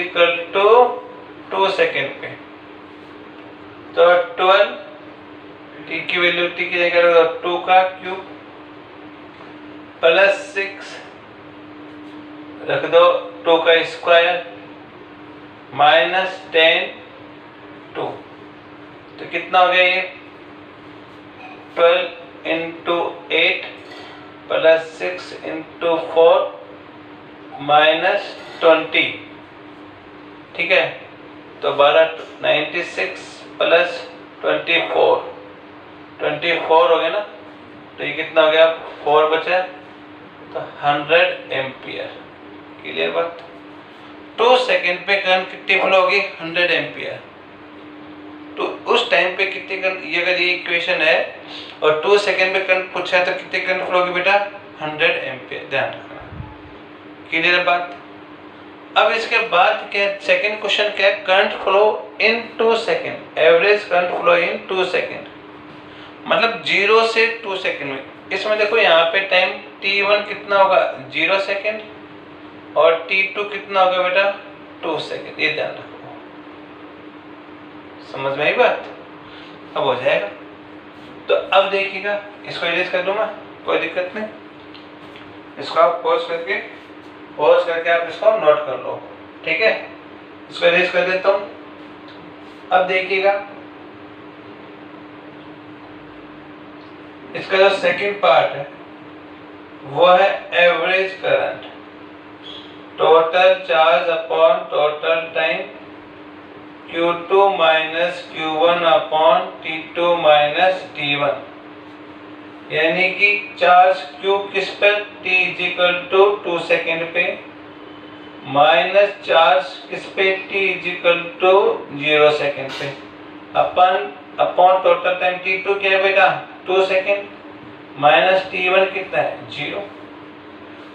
Equal to 2 second पे। तो 12 t की वैल्यू t की जगह रख दो 2 का क्यूब प्लस 6 रख दो 2 का स्क्वायर माइनस 10 2। तो कितना हो गया ये 12 इंटू 8 प्लस 6 इंटू 4 माइनस 20। ठीक है, तो 96 प्लस 24 हो गया ना। तो ये कितना हो गया 4 बचा, तो 100 एम्पियर। क्लियर बात। 2 सेकेंड पे करंट कितनी फ्लो होगी 100 एम्पियर। तो उस टाइम पे कितनी करंट, ये अगर ये इक्वेशन है और 2 सेकेंड पे करंट पूछा है तो कितनी करंट फ्लो होगी बेटा 100 एम्पियर। ध्यान रखना। क्लियर बात। अब इसके बाद क्या सेकंड क्वेश्चन क्या है, current flow in 2 second, average current flow in 2 second, मतलब 0 से 2 सेकेंड में। इसमें देखो यहाँ पे टाइम t1 कितना होगा 0 सेकेंड और t2 कितना होगा बेटा 2 सेकेंड। ये ध्यान रखो, समझ में आई बात। अब हो जाएगा। तो अब देखिएगा, इसको इरेज कर दूं मैं, कोई दिक्कत नहीं। इसको आप पॉज करके आप इसको नोट कर लो। ठीक है, इसको इरेज कर देता हूं। अब देखिएगा, इसका जो सेकंड पार्ट है वो है average current, total charge upon total time Q2 minus Q1 upon T2 minus T1। यानी कि चार्ज Q किस पर T is equal to 2 second पे, माइनस चार्ज किस पे T is equal to 0 second पे, अपॉन टोटल टाइम T2 क्या है बेटा 2 सेकेंड, माइनस T1 कितना है 0।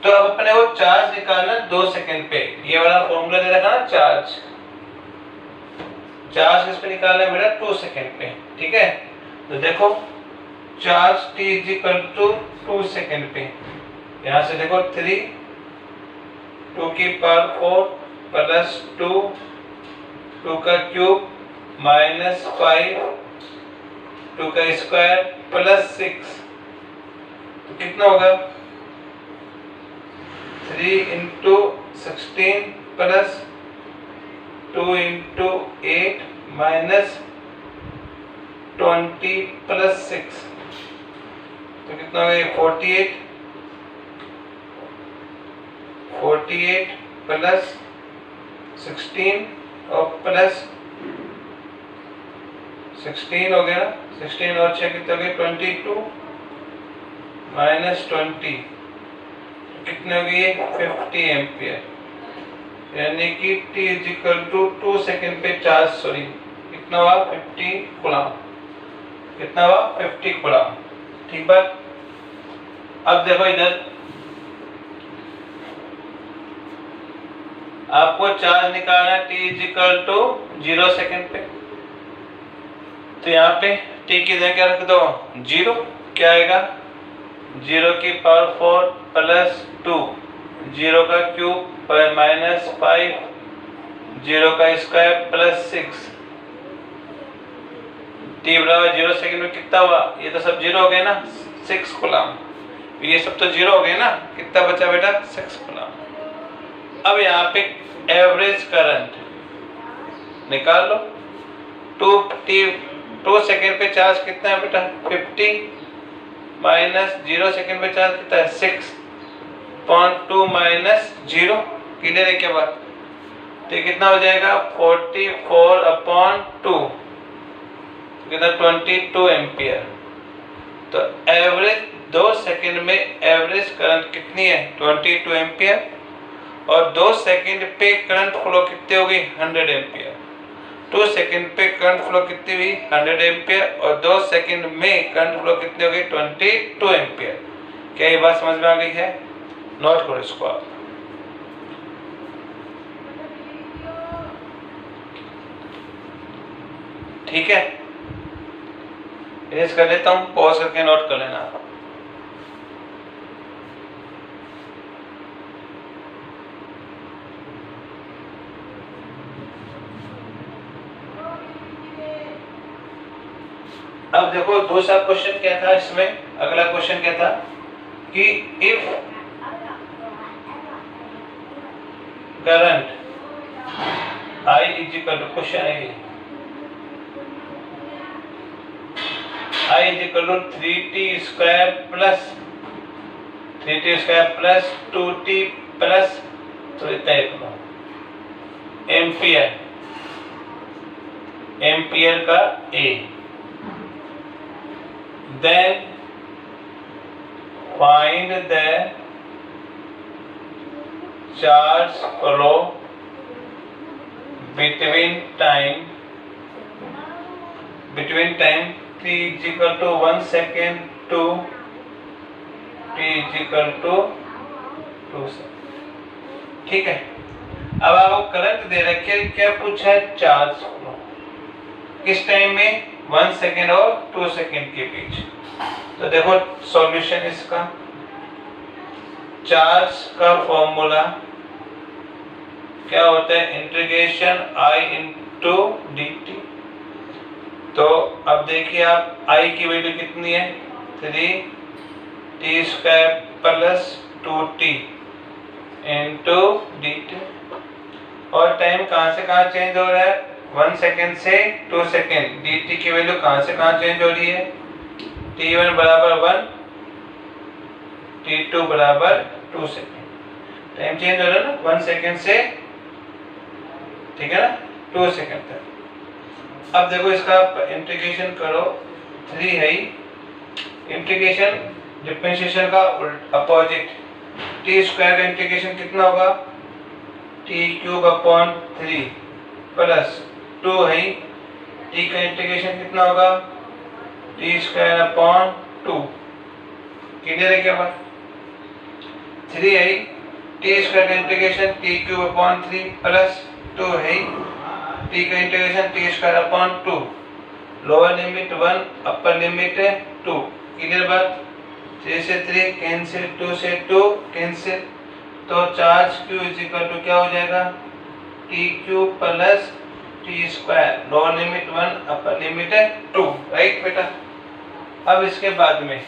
तो अब अपने को चार्ज निकालना 2 सेकेंड पे। ये वाला फॉर्मूला दे रखा ना, चार्ज किस पे निकालना है बेटा 2 सेकेंड पे। ठीक है, तो देखो charge t is equal to 2 second पे, यहां से देखो 3 2 की पावर 4 प्लस 2 का क्यूब माइनस 5 2 का स्क्वायर प्लस 6। तो कितना होगा 3 into 16 plus 2 into 8 minus 20 plus 6। तो कितना हो गया 48 प्लस 16 और प्लस 16 हो गया, 16 और 6 कितना हो गया 22 माइनस 20 कितने हो गई 50 एम्पियर। यानी कि t is equal to 2 second पे चार्ज, सॉरी कितना हुआ 50 कूलम, कितना हुआ 50 कूलम। ठीक बात। अब देखो इधर आपको चार्ज निकालना है t is equal to 0 second पे। तो यहाँ पे t की जगह क्या रख दो 0, क्या आएगा 0 की पावर 4 प्लस 2, 0 का क्यूब पर माइनस 5, 0 का स्क्वायर प्लस 6। t बराबर 0 सेकेंड में कितना हुआ, ये तो सब 0 हो गए ना 6 कूलम, ये सब तो 0 हो गए ना, कितना बचा बेटा 6 कूलम। अब यहाँ पे एवरेज करंट निकाल लो। 2 सेकेंड पे चार्ज कितना है बेटा 50 माइनस 0 सेकेंड पे चार्ज कितना है 6.2 माइनस 0। क्लियर है क्या बात। तो कितना हो जाएगा 44 अपॉन 2, कितना 22 एम्पियर। तो एवरेज 2 सेकेंड में एवरेज करंट कितनी है 22 एम्पियर, और 2 सेकेंड पे करंट फ्लो कितनी होगी 100 एम्पियर। 2 सेकेंड पे करंट फ्लो कितनी हुई 100 एम्पियर, और 2 सेकेंड में करंट फ्लो कितनी होगी 22 एम्पियर। क्या ये बात समझ में आ गई है, नोट करो इसको आप। ठीक है, इरेज कर लेता हूँ, पॉज करके नोट कर लेना। अब देखो दूसरा क्वेश्चन क्या था इसमें, अगला क्वेश्चन क्या था कि if current I is equal to, question है ये, I is equal to 3t square plus 3t square plus 2t plus, तो इतना एम्पियर, एम्पियर का A, then find the charge flow between time t is equal to 1 second to t is equal to 2 second। ठीक है, अब आपको current दे रखी है, क्या पूछा है, चार्ज फ्लो किस टाइम में, 1 सेकेंड और 2 सेकेंड के बीच। तो देखो सॉल्यूशन इसका, चार्ज का फॉर्मूला क्या होता है, integration I into D T. तो अब देखिए आप I की वैल्यू कितनी है, 3t square plus 2t into D T, और टाइम कहाँ से कहाँ चेंज हो रहा है, 1 सेकेंड से 2 सेकेंड, डी टी की वैल्यू कहाँ से कहाँ चेंज हो रही है, t1 बराबर 1, t2 बराबर 2 सेकेंड, टाइम चेंज हो रहा है ना 1 सेकेंड से, ठीक है ना, 2 सेकेंड तक। अब देखो इसका इंटीग्रेशन करो, 3 है ही, इंटीग्रेशन डिफरेंशिएशन का अपोजिट, टी स्क्वायर का इंटीग्रेशन कितना होगा, टी क्यूब अपॉन 3 प्लस 2 है, टी का इंटीग्रेशन कितना होगा, टी स्क्वायर अपॉन 2। क्लियर है क्या बात, 3 है, टी स्क्वायर का integration T cube upon 3 plus 2 है, टी का integration T square upon 2, lower limit 1 upper limit 2। Clear बात, 3 से 3 कैंसिल, 2 से 2 कैंसिल, तो charge Q is equal to क्या हो जाएगा, T cube plus T square, lower limit 1 upper limit 2, right बेटा। अब इसके बाद में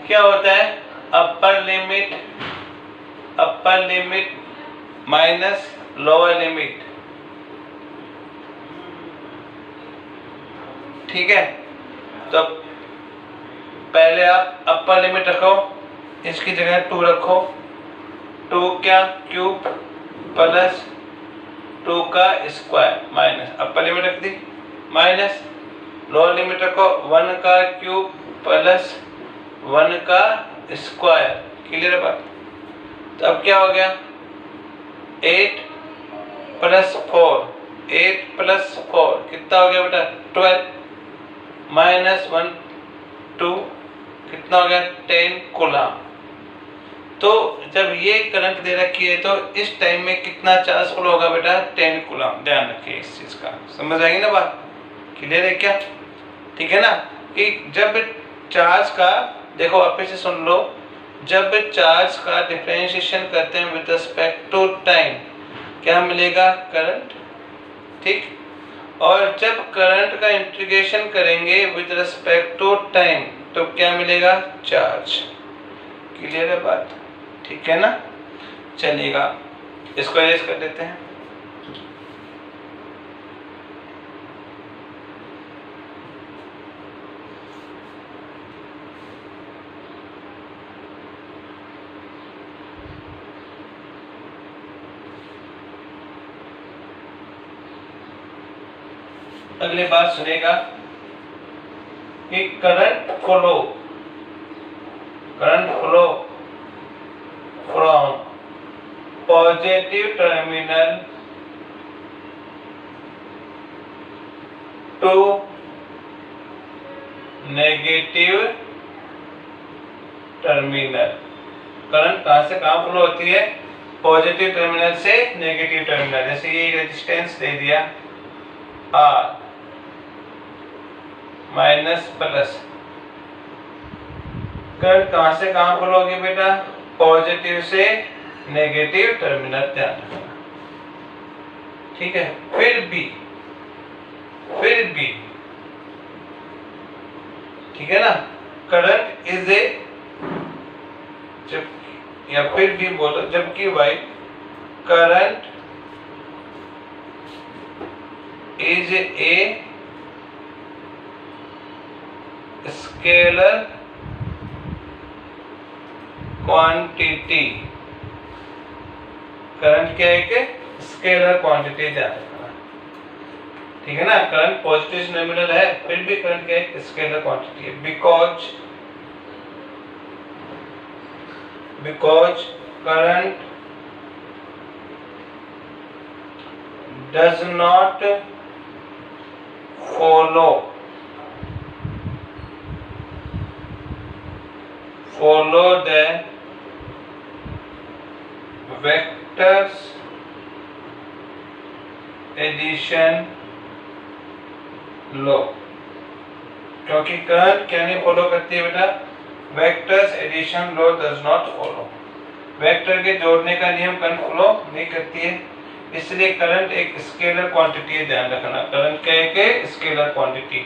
क्या होता है, upper limit minus lower limit, ठीक है। तो पहले आप अपर लिमिट रखो, इसकी जगह 2 रखो, 2 क्या क्यूब प्लस 2 का स्क्वायर माइनस, अपर लिमिट रख दी, माइनस लोअर लिमिट रखो 1 का क्यूब प्लस 1 का स्क्वायर। क्लियर बात। तो अब क्या हो गया, 8 प्लस 4, 8 प्लस 4 कितना हो गया बेटा, 12 माइनस 1 2 कितना हो गया, 10 कूलम। तो जब ये करंट दे रखी है तो इस टाइम में कितना चार्ज फ्लो होगा बेटा, 10 कूलम। ध्यान रखिए इस चीज का, समझ आएगी ना बात, क्लियर है क्या, ठीक है ना। कि जब चार्ज का, देखो वापस से सुन लो, जब चार्ज का डिफरेंशिएशन करते हैं विद रिस्पेक्ट टू टाइम क्या मिलेगा, करंट, ठीक। और जब करंट का इंटीग्रेशन करेंगे विद रिस्पेक्ट टू टाइम तो क्या मिलेगा, चार्ज। क्लियर है बात, ठीक है ना। चलिएगा इसको अरेंज कर देते हैं। अगली बात सुनेगा कि current flow from positive terminal to negative terminal. Current कहां से कहां फ्लो होती है, पॉजिटिव टर्मिनल से नेगेटिव टर्मिनल। जैसे ये रेजिस्टेंस दे दिया R माइनस प्लस, करंट कहां से कहां फ्लो होगी बेटा, पॉजिटिव से नेगेटिव टर्मिनल, ध्यान रखना, ठीक है। फिर भी ठीक है ना। करंट इज ए, जब या फिर भी बोलो जबकि भाई current is a scalar quantity. Current क्या है कि स्केलर क्वांटिटी, ध्यान रखना, ठीक है ना। करंट पॉजिटिव नॉमिनल है, फिर भी करंट क्या है, स्केलर क्वांटिटी है। Because current does not follow the vectors addition law। क्योंकि करंट क्या नहीं फॉलो करती है बेटा, vectors addition law does not follow. Vector के जोड़ने का नियम करंट फॉलो नहीं करती है, इसलिए करंट एक स्केलर क्वांटिटी है, ध्यान रखना। करंट क्या है कि स्केलर क्वांटिटी,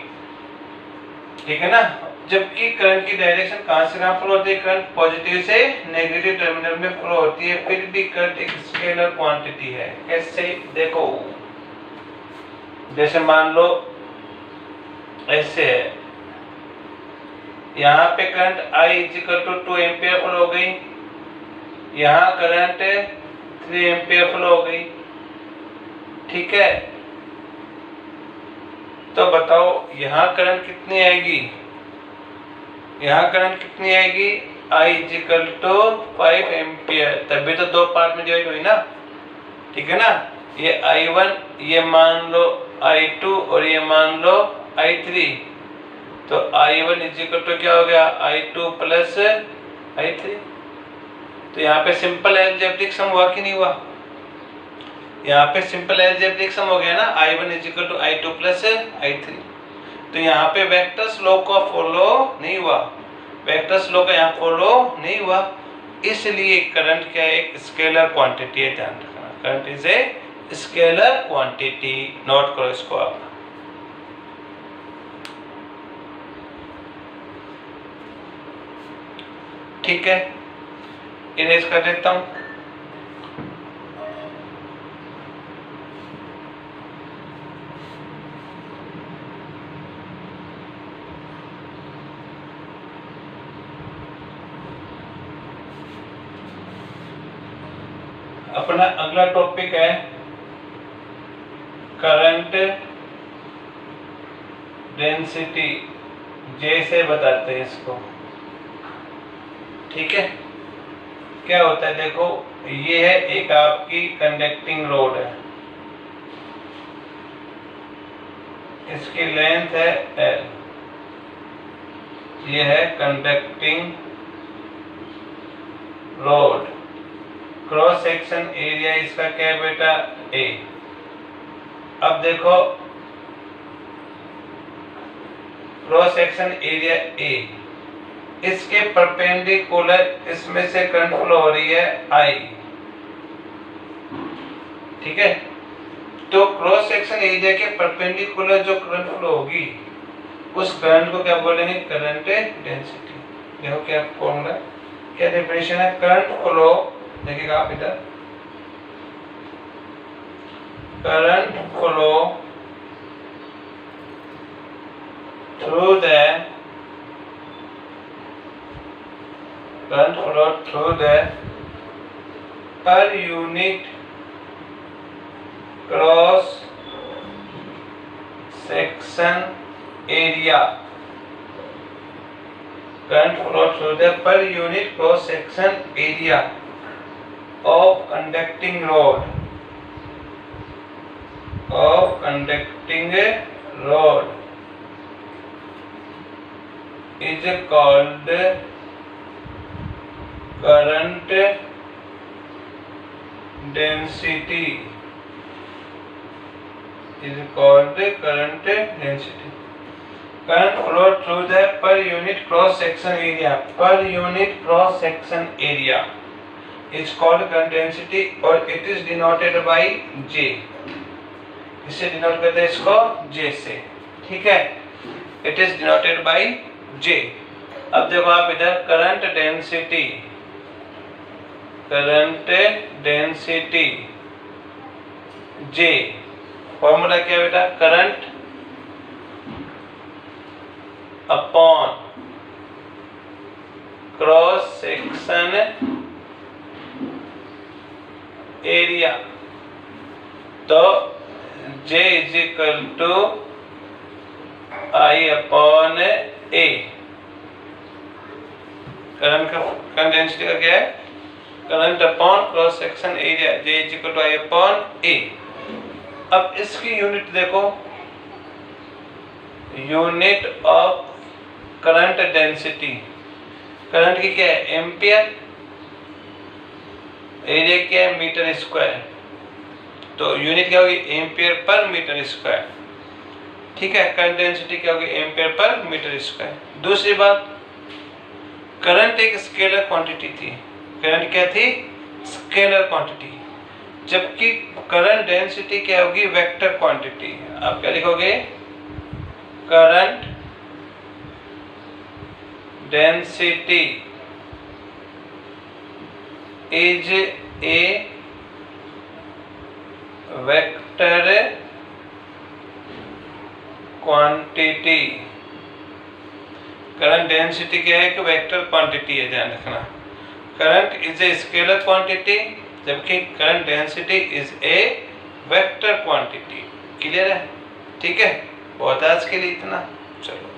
ठीक है ना। जबकि करंट की डायरेक्शन कहां से कहां फ्लो होती है, करंट पॉजिटिव से नेगेटिव टर्मिनल में फ्लो होती है, फिर भी करंट एक स्केलर क्वांटिटी है। कैसे, देखो जैसे मान लो ऐसे है, यहाँ पे करंट I = 2 एम्पियर फ्लो हो गई, यहाँ करंट 3 एम्पियर फ्लो हो गई, ठीक है। तो बताओ यहाँ करंट कितनी आएगी, यहाँ करंट कितनी आएगी, I = 5 एम्पियर, तभी तो दो पार्ट में डिवाइड हुई ना, ठीक है ना। ये I1, ये मान लो I2 और ये मान लो I3, तो I1 = क्या हो गया, I2 प्लस I3। तो यहाँ पे सिंपल अलजेब्रिक सम हुआ कि नहीं हुआ, यहाँ पे सिंपल अलजेब्रिक सम हो गया ना, I1 = I2 प्लस I3। तो यहाँ पे वेक्टर्स लॉ का फॉलो नहीं हुआ, वेक्टर्स लॉ का यहाँ फॉलो नहीं हुआ, इसलिए करंट क्या है, एक स्केलर क्वांटिटी है, ध्यान रखना। Current is a scalar quantity, note करो इसको आप। ठीक है, इरेज कर देता हूं। अपना अगला टॉपिक है करंट डेंसिटी, J से बताते हैं इसको, ठीक है। क्या होता है, देखो ये है एक आपकी कंडक्टिंग रोड है, इसकी लेंथ है L, ये है conducting road, cross section area इसका क्या है बेटा, A। अब देखो क्रॉस सेक्शन एरिया A, इसके परपेंडिकुलर इसमें से करंट फ्लो हो रही है I, ठीक है। तो क्रॉस सेक्शन एरिया के परपेंडिकुलर जो करंट फ्लो होगी उस करंट को क्या बोलेंगे, करंट डेंसिटी। देखो क्या फॉर्मूला, क्या डेफिनेशन है, करंट फ्लो, देखिएगा आप इधर, current flow through the per unit cross section area, current flow through the per unit cross section area of conducting rod is called current density, current flow through the per unit cross section area is called current density और it is denoted by J, इससे denote करते हैं इसको J से, ठीक है। it is denoted by जे। अब देखो आप इधर करंट डेंसिटी जे, फॉर्मूला क्या बेटा, current upon cross section area. तो J is equal to I upon A. Current density का क्या है, current upon cross section area, J is equal to I upon A. अब इसकी यूनिट देखो, unit of current density, current की क्या है, एम्पियर, एरिया क्या है, मीटर स्क्वायर, तो यूनिट क्या होगी, एम्पियर पर मीटर स्क्वायर। ठीक है, करंट डेंसिटी क्या होगी, एम्पियर पर मीटर स्क्वायर। दूसरी बात, करंट एक स्केलर क्वांटिटी थी, करंट क्या थी, स्केलर क्वांटिटी, जबकि करंट डेंसिटी क्या होगी, वेक्टर क्वांटिटी। आप क्या लिखोगे, current density is a vector quantity. Current density क्या है, कि वेक्टर क्वांटिटी है, ध्यान रखना। Current is a scalar quantity, जबकि current density is a vector quantity. Clear है, ठीक है, बहुत आज के लिए इतना, चलो।